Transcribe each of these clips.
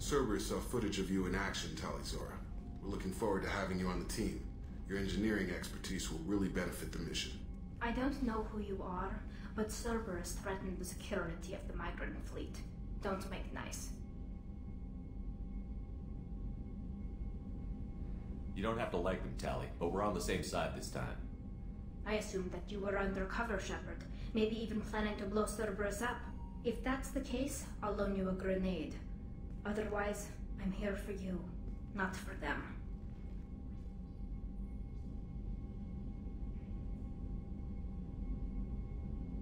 Cerberus saw footage of you in action, Talizora. We're looking forward to having you on the team. Your engineering expertise will really benefit the mission. I don't know who you are, but Cerberus threatened the security of the migrant fleet. Don't make nice. You don't have to like them, Tally, but we're on the same side this time. I assumed that you were undercover, Shepard. Maybe even planning to blow Cerberus up. If that's the case, I'll loan you a grenade. Otherwise, I'm here for you, not for them.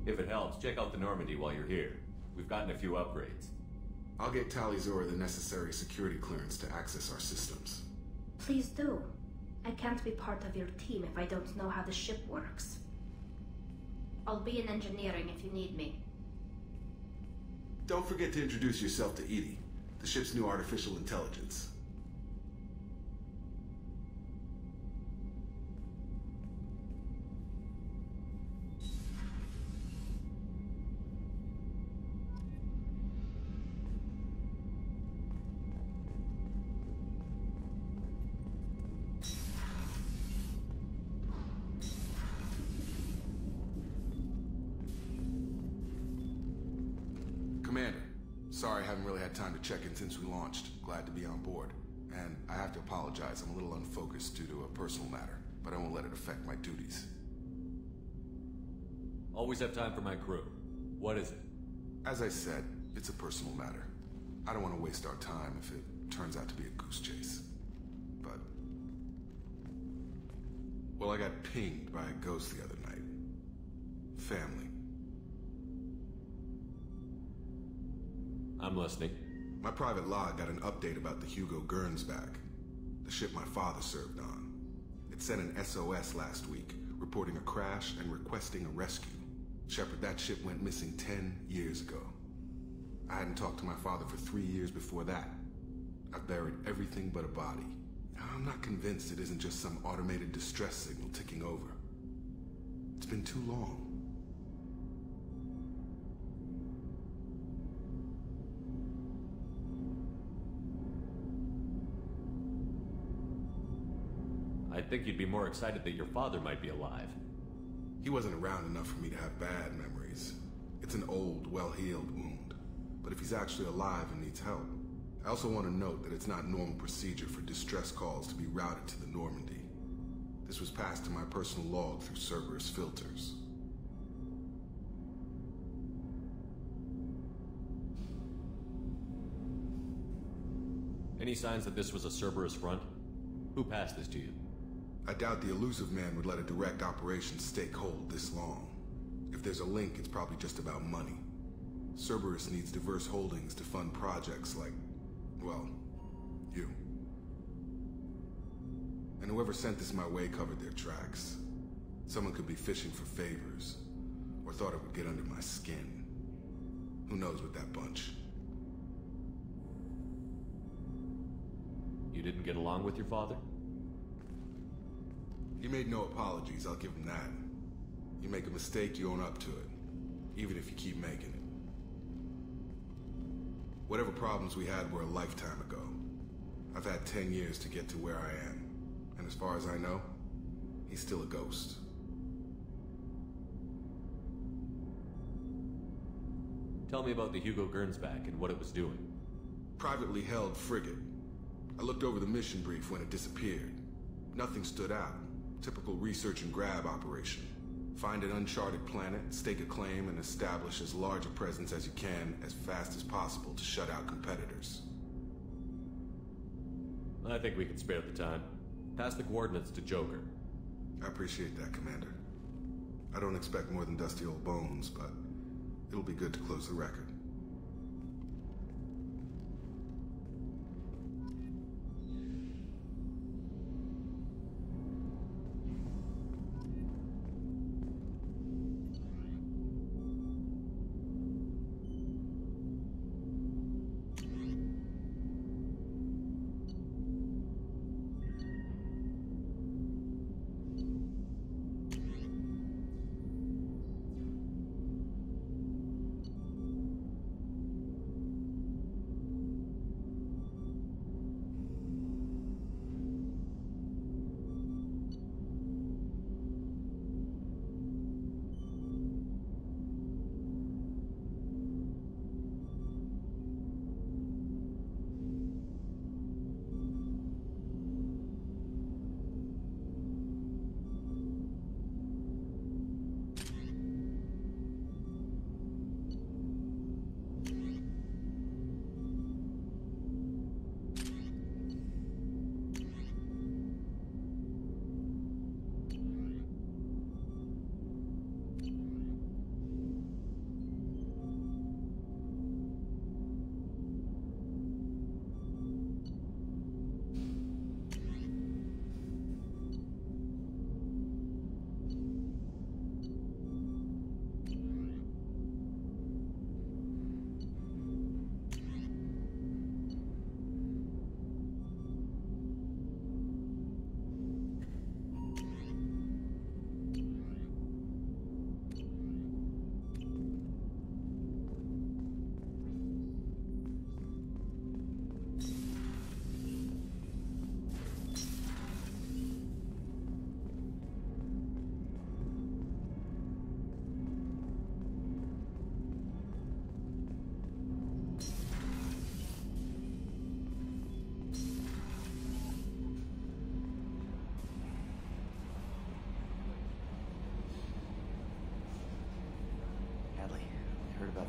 If it helps, check out the Normandy while you're here. We've gotten a few upgrades. I'll get Talizora the necessary security clearance to access our systems. Please do. I can't be part of your team if I don't know how the ship works. I'll be in engineering if you need me. Don't forget to introduce yourself to Edie, the ship's new artificial intelligence. Sorry, I haven't really had time to check in since we launched. Glad to be on board. And I have to apologize, I'm a little unfocused due to a personal matter, but I won't let it affect my duties. Always have time for my crew. What is it? As I said, it's a personal matter. I don't want to waste our time if it turns out to be a goose chase. But... well, I got pinged by a ghost the other night. Family. I'm listening. My private log got an update about the Hugo Gernsback, the ship my father served on. It sent an SOS last week, reporting a crash and requesting a rescue. Shepard, that ship went missing 10 years ago. I hadn't talked to my father for 3 years before that. I've buried everything but a body. I'm not convinced it isn't just some automated distress signal ticking over. It's been too long. I think you'd be more excited that your father might be alive. He wasn't around enough for me to have bad memories. It's an old, well-healed wound. But if he's actually alive and needs help, I also want to note that it's not normal procedure for distress calls to be routed to the Normandy. This was passed to my personal log through Cerberus filters. Any signs that this was a Cerberus front? Who passed this to you? I doubt the elusive man would let a direct operation stake hold this long. If there's a link, it's probably just about money. Cerberus needs diverse holdings to fund projects like, well, you. And whoever sent this my way covered their tracks. Someone could be fishing for favors, or thought it would get under my skin. Who knows with that bunch? You didn't get along with your father? He made no apologies, I'll give him that. You make a mistake, you own up to it, even if you keep making it. Whatever problems we had were a lifetime ago. I've had 10 years to get to where I am, and as far as I know, he's still a ghost. Tell me about the Hugo Gernsback and what it was doing. Privately held frigate. I looked over the mission brief when it disappeared. Nothing stood out. Typical research and grab operation. Find an uncharted planet, stake a claim, and establish as large a presence as you can as fast as possible to shut out competitors. I think we can spare the time. Pass the coordinates to Joker. I appreciate that, Commander. I don't expect more than dusty old bones, but it'll be good to close the record.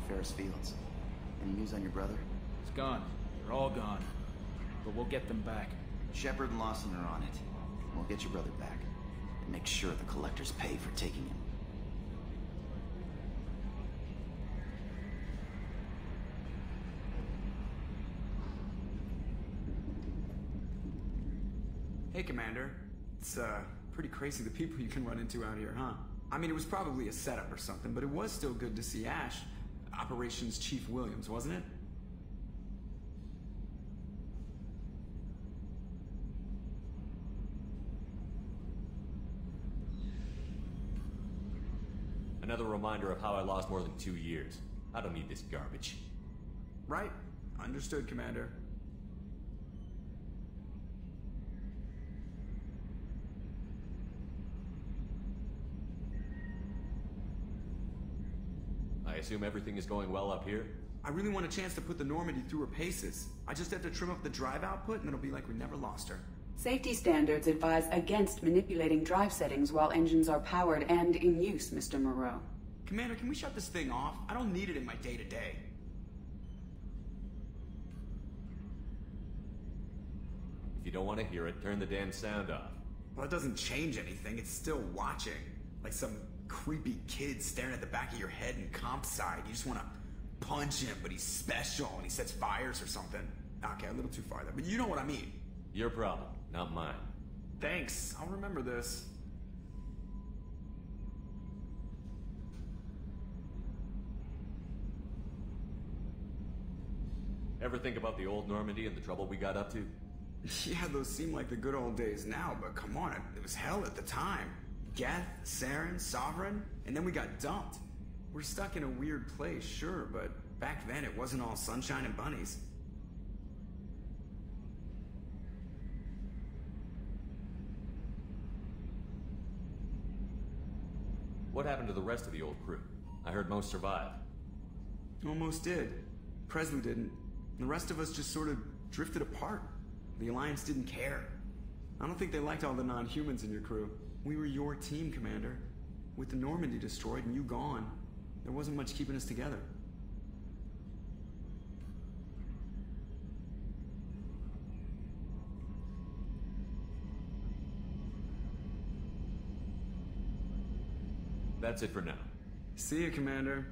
Ferris Fields. Any news on your brother? He's gone. They're all gone. But we'll get them back. Shepard and Lawson are on it. We'll get your brother back. And make sure the collectors pay for taking him. Hey, Commander. It's, pretty crazy the people you can run into out here, huh? I mean, it was probably a setup or something, but it was still good to see Ash. Operations Chief Williams, wasn't it? Another reminder of how I lost more than 2 years. I don't need this garbage. Right. Understood, Commander. I assume everything is going well up here? I really want a chance to put the Normandy through her paces. I just have to trim up the drive output and it'll be like we never lost her. Safety standards advise against manipulating drive settings while engines are powered and in use, Mr. Moreau. Commander, can we shut this thing off? I don't need it in my day-to-day. If you don't want to hear it, turn the damn sound off. Well, it doesn't change anything. It's still watching. Like some creepy kid staring at the back of your head in comp side. You just want to punch him, but he's special and he sets fires or something. Okay, a little too far there, but you know what I mean. Your problem, not mine. Thanks. I'll remember this. Ever think about the old Normandy and the trouble we got up to? Yeah, those seem like the good old days now, but come on, it was hell at the time. Geth, Saren, Sovereign, and then we got dumped. We're stuck in a weird place, sure, but back then it wasn't all sunshine and bunnies. What happened to the rest of the old crew? I heard most survived. Almost did. Presley didn't. The rest of us just sort of drifted apart. The Alliance didn't care. I don't think they liked all the non-humans in your crew. We were your team, Commander. With the Normandy destroyed and you gone, there wasn't much keeping us together. That's it for now. See you, Commander.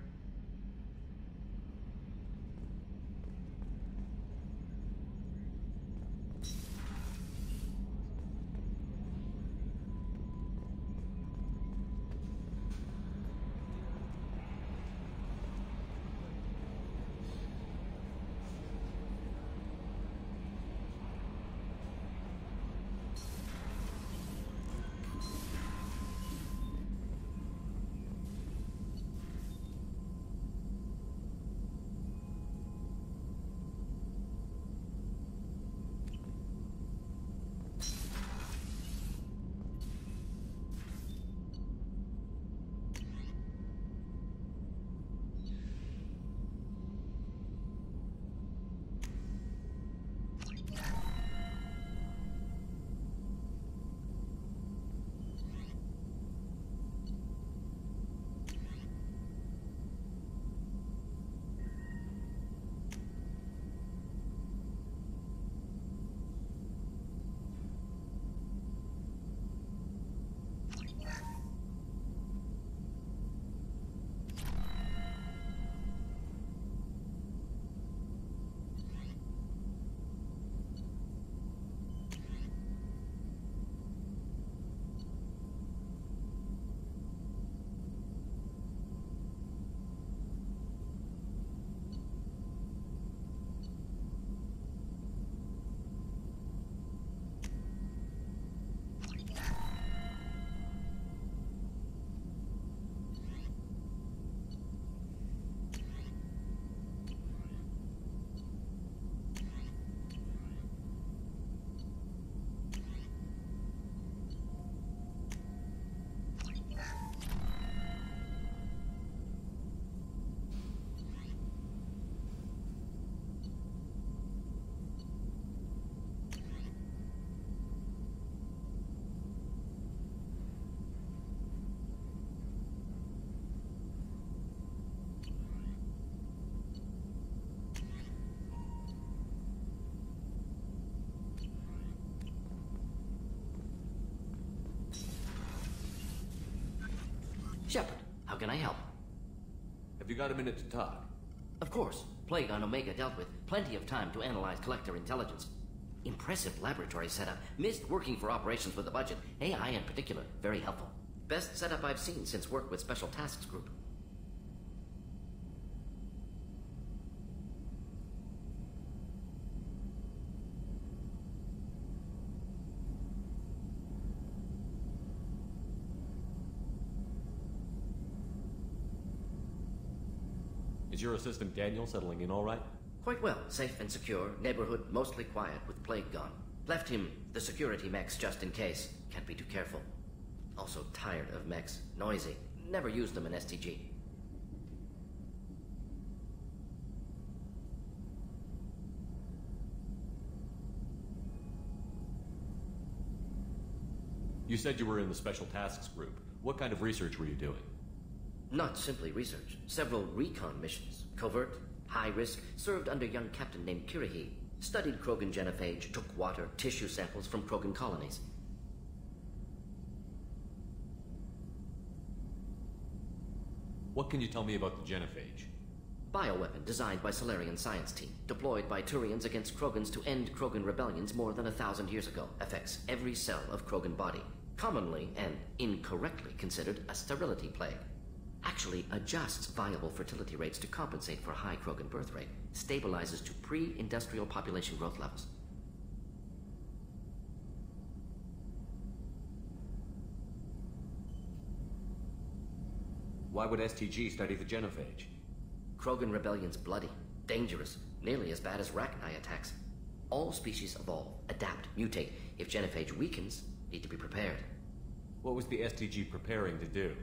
Shepard, how can I help? Have you got a minute to talk? Of course. Plague on Omega dealt with. Plenty of time to analyze collector intelligence. Impressive laboratory setup. Missed working for operations with a budget. AI in particular, very helpful. Best setup I've seen since work with Special Tasks Group. Is your assistant Daniel settling in all right? Quite well. Safe and secure. Neighborhood mostly quiet with Plague gone. Left him the security mechs just in case. Can't be too careful. Also tired of mechs. Noisy. Never used them in STG. You said you were in the Special Tasks Group. What kind of research were you doing? Not simply research. Several recon missions. Covert, high risk, served under a young captain named Kirahi. Studied Krogan genophage, took water, tissue samples from Krogan colonies. What can you tell me about the genophage? Bioweapon designed by Solarian science team. Deployed by Turians against Krogans to end Krogan rebellions more than 1,000 years ago. Affects every cell of Krogan body. Commonly and incorrectly considered a sterility plague. Actually adjusts viable fertility rates to compensate for high Krogan birth rate. Stabilizes to pre-industrial population growth levels. Why would STG study the genophage? Krogan rebellion's bloody, dangerous, nearly as bad as Rachni attacks. All species evolve, adapt, mutate. If genophage weakens, need to be prepared. What was the STG preparing to do?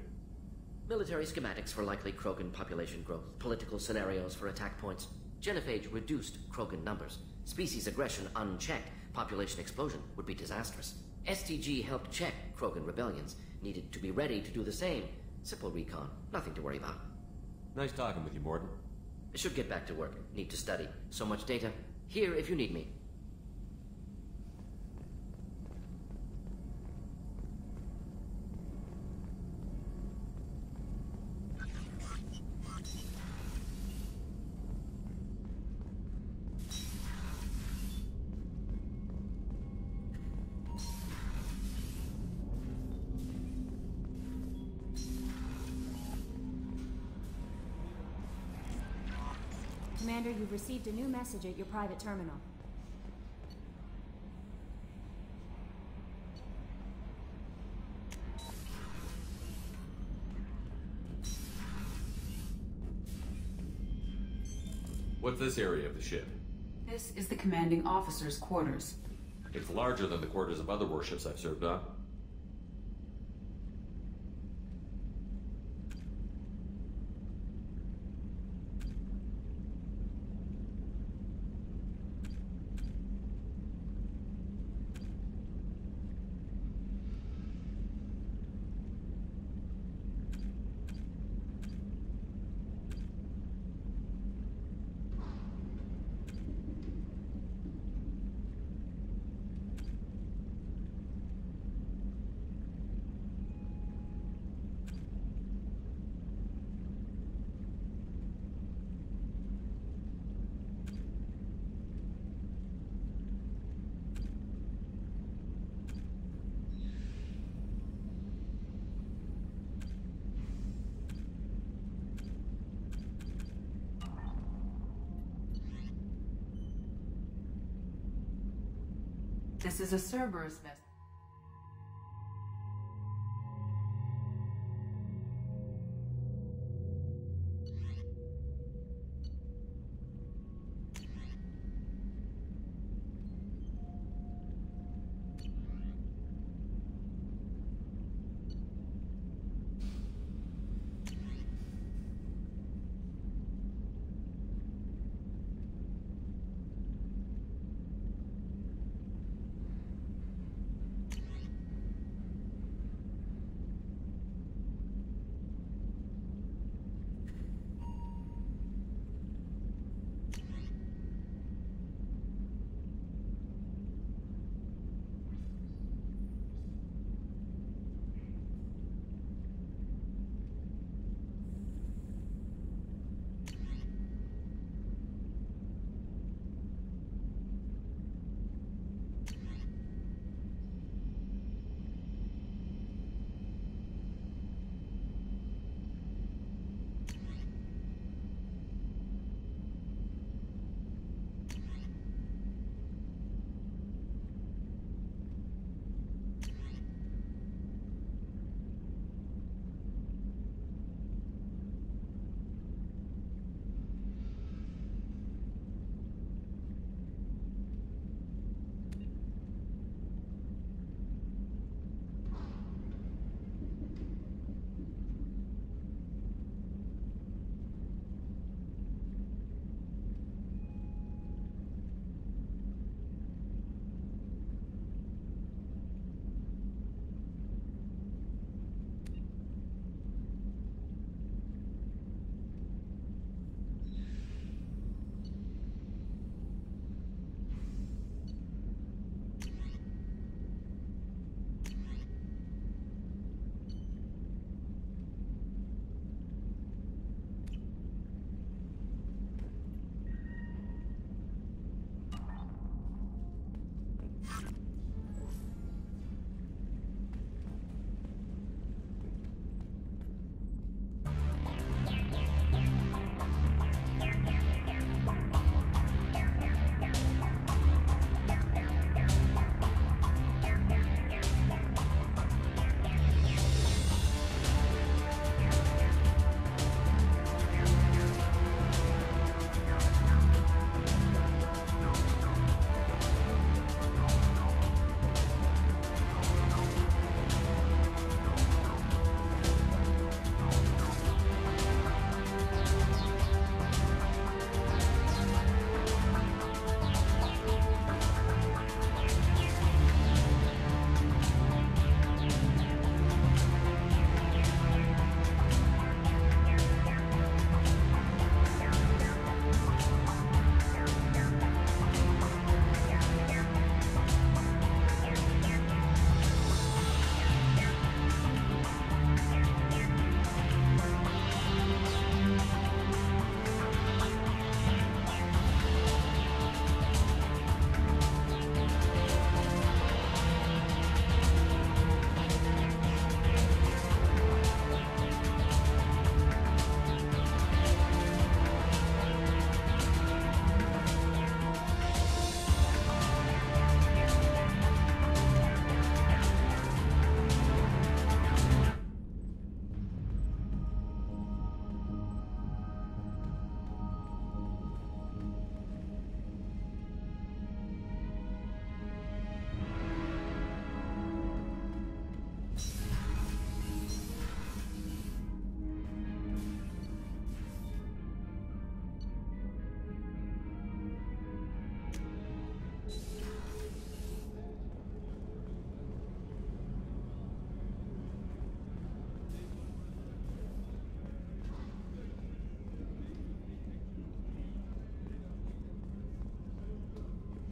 Military schematics for likely Krogan population growth, political scenarios for attack points. Genophage reduced Krogan numbers. Species aggression unchecked, population explosion would be disastrous. STG helped check Krogan rebellions, needed to be ready to do the same. Simple recon, nothing to worry about. Nice talking with you, Morden. I should get back to work. Need to study. So much data. Here if you need me. Commander, you've received a new message at your private terminal. What's this area of the ship? This is the commanding officer's quarters. It's larger than the quarters of other warships I've served on. This is a Cerberus vessel.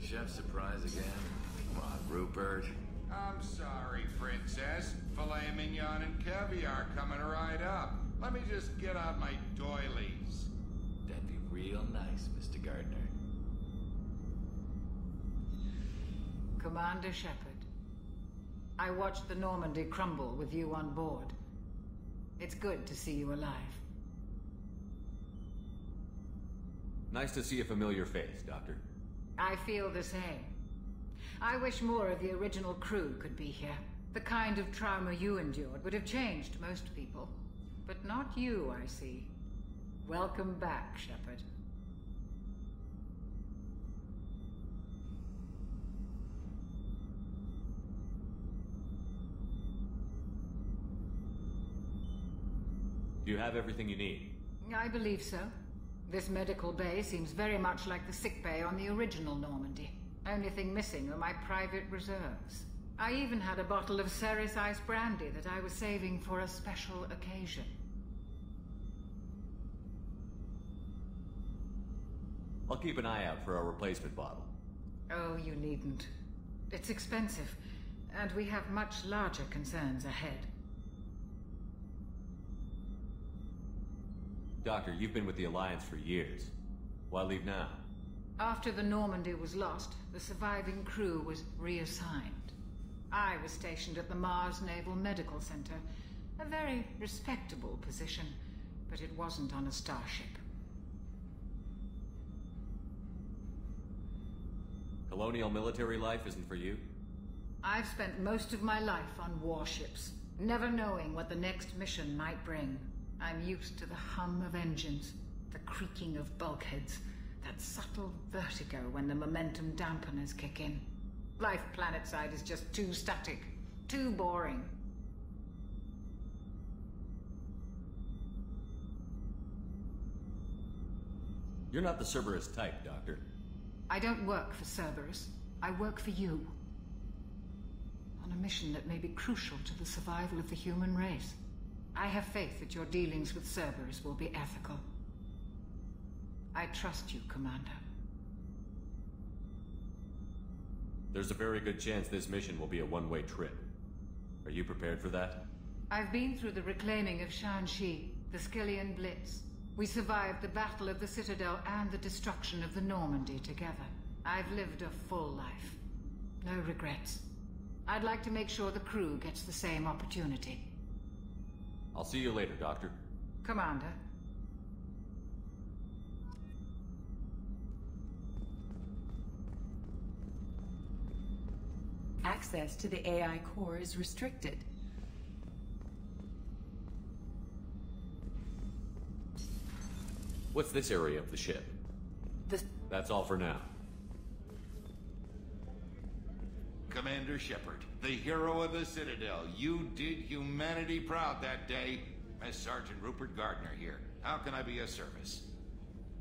Chef surprise again? Come on, Rupert. I'm sorry, Princess. Filet mignon and caviar coming right up. Let me just get out my doilies. That'd be real nice, Mr. Gardner. Commander Shepard, I watched the Normandy crumble with you on board. It's good to see you alive. Nice to see a familiar face, Doctor. I feel the same. I wish more of the original crew could be here. The kind of trauma you endured would have changed most people. But not you, I see. Welcome back, Shepard. Do you have everything you need? I believe so. This medical bay seems very much like the sick bay on the original Normandy. Only thing missing are my private reserves. I even had a bottle of Ceres Ice brandy that I was saving for a special occasion. I'll keep an eye out for a replacement bottle. Oh, you needn't. It's expensive, and we have much larger concerns ahead. Doctor, you've been with the Alliance for years. Why leave now? After the Normandy was lost, the surviving crew was reassigned. I was stationed at the Mars Naval Medical Center, a very respectable position, but it wasn't on a starship. Colonial military life isn't for you? I've spent most of my life on warships, never knowing what the next mission might bring. I'm used to the hum of engines, the creaking of bulkheads, that subtle vertigo when the momentum dampeners kick in. Life planetside is just too static, too boring. You're not the Cerberus type, Doctor. I don't work for Cerberus. I work for you. On a mission that may be crucial to the survival of the human race. I have faith that your dealings with Cerberus will be ethical. I trust you, Commander. There's a very good chance this mission will be a one-way trip. Are you prepared for that? I've been through the reclaiming of Shanxi, the Skillian Blitz. We survived the Battle of the Citadel and the destruction of the Normandy together. I've lived a full life. No regrets. I'd like to make sure the crew gets the same opportunity. I'll see you later, Doctor. Commander. Access to the AI core is restricted. What's this area of the ship? That's all for now. Commander Shepard, the hero of the Citadel. You did humanity proud that day. Master Sergeant Rupert Gardner here. How can I be of service?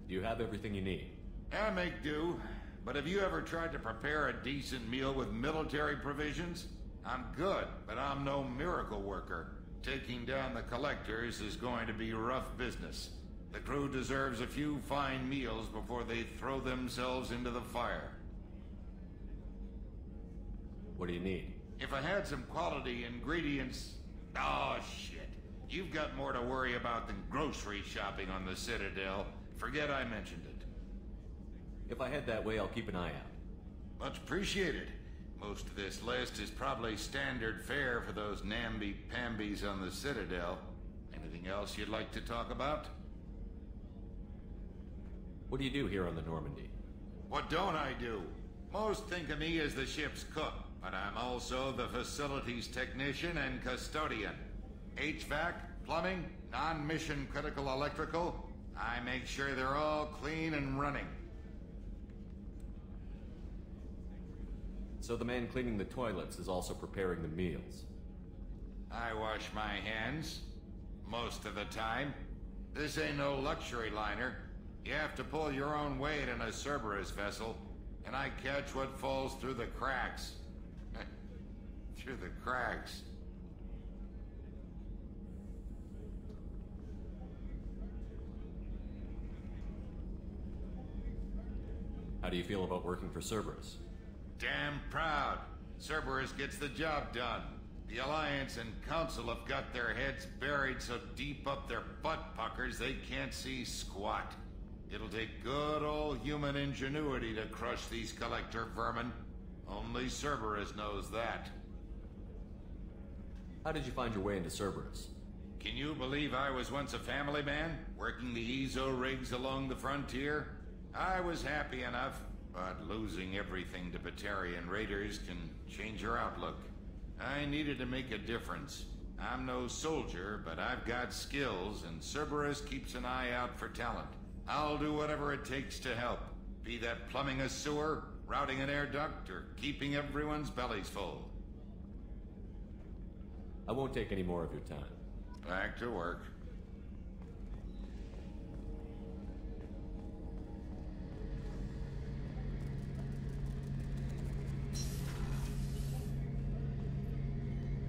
Do you have everything you need? I make do. But have you ever tried to prepare a decent meal with military provisions? I'm good, but I'm no miracle worker. Taking down the collectors is going to be rough business. The crew deserves a few fine meals before they throw themselves into the fire. What do you need? If I had some quality ingredients... Oh, shit. You've got more to worry about than grocery shopping on the Citadel. Forget I mentioned it. If I head that way, I'll keep an eye out. Much appreciated. Most of this list is probably standard fare for those namby-pambies on the Citadel. Anything else you'd like to talk about? What do you do here on the Normandy? What don't I do? Most think of me as the ship's cook, but I'm also the facilities technician and custodian. HVAC, plumbing, non-mission critical electrical. I make sure they're all clean and running. So the man cleaning the toilets is also preparing the meals. I wash my hands. Most of the time. This ain't no luxury liner. You have to pull your own weight in a Cerberus vessel, and I catch what falls through the cracks. Through the cracks. How do you feel about working for Cerberus? Damn proud. Cerberus gets the job done. The Alliance and Council have got their heads buried so deep up their butt puckers they can't see squat. It'll take good old human ingenuity to crush these collector vermin. Only Cerberus knows that. How did you find your way into Cerberus? Can you believe I was once a family man, working the EZO rigs along the frontier? I was happy enough, but losing everything to Batarian raiders can change your outlook. I needed to make a difference. I'm no soldier, but I've got skills, and Cerberus keeps an eye out for talent. I'll do whatever it takes to help, be that plumbing a sewer, routing an air duct, or keeping everyone's bellies full. I won't take any more of your time. Back to work.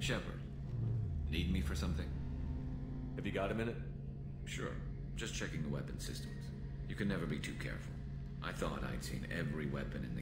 Shepard, need me for something? Have you got a minute? Sure. Just checking the weapon systems. You can never be too careful. I thought I'd seen every weapon in the